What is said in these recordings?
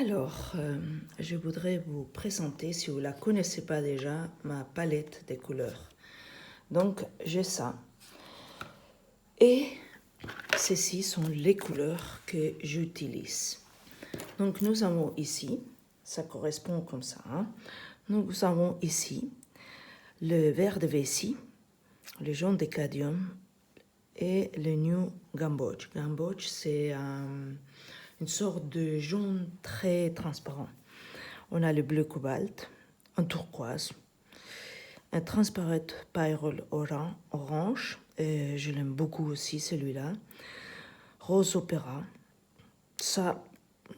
Alors, je voudrais vous présenter, si vous ne la connaissez pas déjà, ma palette des couleurs. Donc, j'ai ça. Et ceci sont les couleurs que j'utilise. Donc, nous avons ici, ça correspond comme ça, hein. Nous avons ici le vert de vessie, le jaune de cadmium et le New Gamboge. Gamboge, c'est une sorte de jaune très transparent. On a le bleu cobalt, un turquoise, un transparent pyrrole orange, et je l'aime beaucoup aussi celui-là, rose opéra. Ça,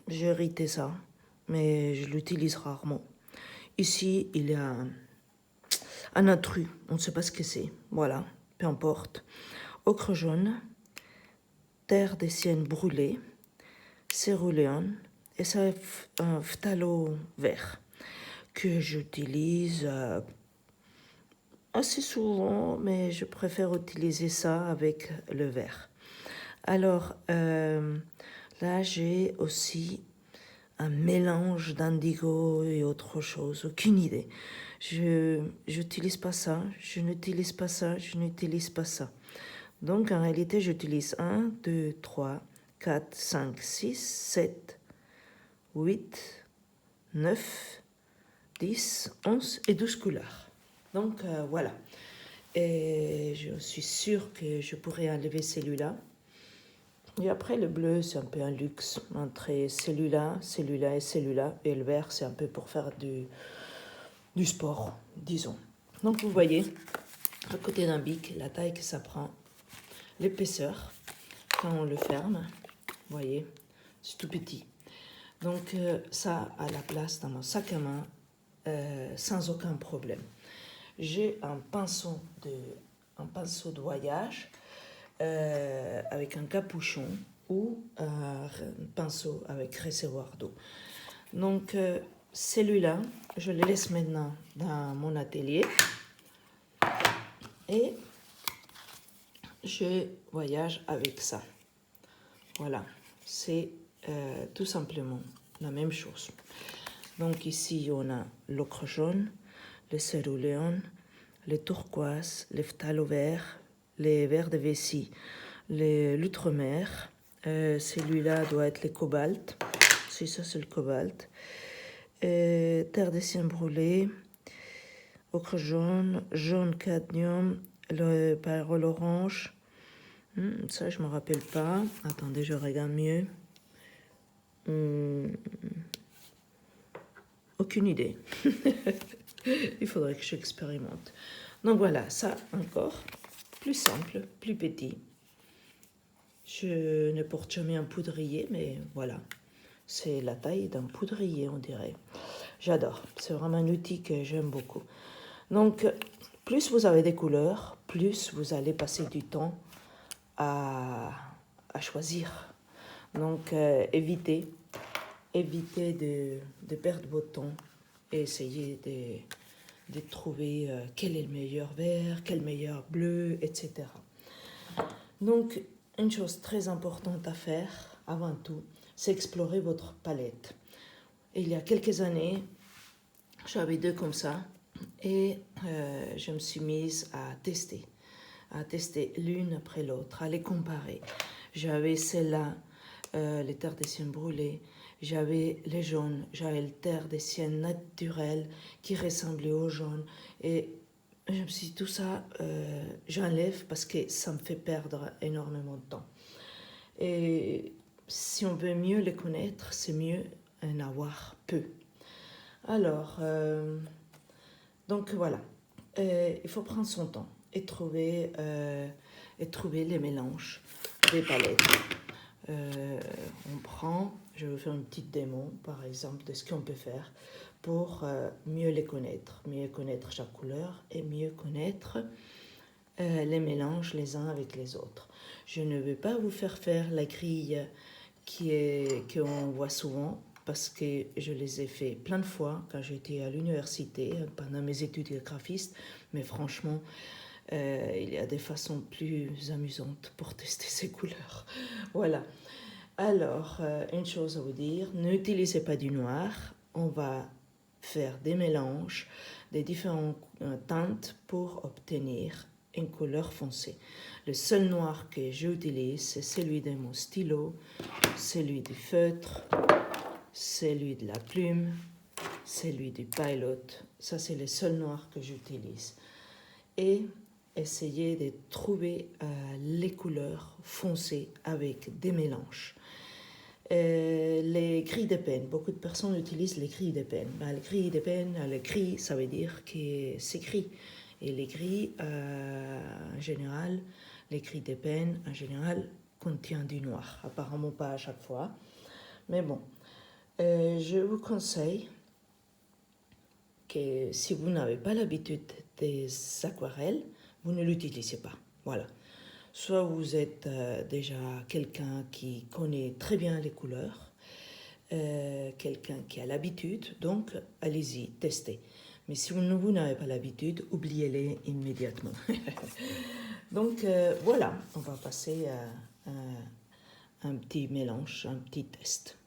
j'ai hérité ça, mais je l'utilise rarement. Ici, il y a un intrus, on ne sait pas ce que c'est, voilà, peu importe. Ocre jaune, terre des siennes brûlées, céruléon, et ça un phthalo vert que j'utilise assez souvent, mais je préfère utiliser ça avec le vert. Alors, là, j'ai aussi un mélange d'indigo et autre chose, aucune idée. Je n'utilise pas ça, je n'utilise pas ça, je n'utilise pas ça. Donc, en réalité, j'utilise 1, 2, 3, 4, 5, 6, 7, 8, 9, 10, 11 et 12 couleurs. Donc, voilà. Et je suis sûre que je pourrais enlever celui-là. Et après, le bleu, c'est un peu un luxe. Entre celui-là, celui-là et celui-là. Et le vert, c'est un peu pour faire du sport, disons. Donc, vous voyez, à côté d'un bic, la taille que ça prend, l'épaisseur, quand on le ferme, vous voyez, c'est tout petit. Donc, ça a la place dans mon sac à main sans aucun problème. J'ai un pinceau de voyage avec un capuchon ou un pinceau avec réservoir d'eau. Donc, celui-là, je le laisse maintenant dans mon atelier et je voyage avec ça. Voilà, c'est tout simplement la même chose. Donc ici, on a l'ocre jaune, le céruléon, le turquoise, le phthalo vert, les verts de vessie, l'outremer. Celui-là doit être le cobalt. Si ça, c'est le cobalt. Terre des siennes brûlées, ocre jaune, jaune cadmium, le pyrrole orange. Ça, je ne me rappelle pas. Attendez, je regarde mieux. Aucune idée. Il faudrait que j'expérimente. Donc voilà, ça encore, plus simple, plus petit. Je ne porte jamais un poudrier, mais voilà. C'est la taille d'un poudrier, on dirait. J'adore. C'est vraiment un outil que j'aime beaucoup. Donc, plus vous avez des couleurs, plus vous allez passer du temps à choisir. Donc, évitez de perdre votre temps et essayez de trouver quel est le meilleur vert, quel meilleur bleu, etc. Donc, une chose très importante à faire, avant tout, c'est explorer votre palette. Et il y a quelques années, j'avais deux comme ça, et je me suis mise à tester l'une après l'autre, à les comparer. J'avais celle-là, les terres des siennes brûlées, j'avais les jaunes, j'avais les terres des siennes naturelles qui ressemblaient aux jaunes, et je me suis dit, tout ça, j'enlève parce que ça me fait perdre énormément de temps. Et si on veut mieux les connaître, c'est mieux en avoir peu. Alors, donc voilà, il faut prendre son temps et trouver les mélanges des palettes. Je vais vous faire une petite démo, par exemple, de ce qu'on peut faire pour mieux les connaître chaque couleur et mieux connaître les mélanges les uns avec les autres. Je ne vais pas vous faire la grille qu'on voit souvent, parce que je les ai fait plein de fois quand j'étais à l'université, pendant mes études de graphiste, mais franchement, il y a des façons plus amusantes pour tester ces couleurs. Voilà. Alors, une chose à vous dire, n'utilisez pas du noir. On va faire des mélanges des différentes teintes pour obtenir une couleur foncée. Le seul noir que j'utilise, c'est celui de mon stylo, celui du feutre, celui de la plume, celui du pilot. Ça, c'est le seul noir que j'utilise. Et essayez de trouver les couleurs foncées avec des mélanges. Les gris de peine, beaucoup de personnes utilisent les gris de peine. Les gris de peine, le gris, ça veut dire que c'est gris. Et les gris, en général, les gris de peine, en général, contiennent du noir. Apparemment pas à chaque fois. Mais bon, je vous conseille que si vous n'avez pas l'habitude des aquarelles, vous ne l'utilisez pas. Voilà. Soit vous êtes déjà quelqu'un qui connaît très bien les couleurs, quelqu'un qui a l'habitude, donc allez-y, testez. Mais si vous n'avez pas l'habitude, oubliez-les immédiatement. Donc voilà, on va passer à un petit mélange, un petit test.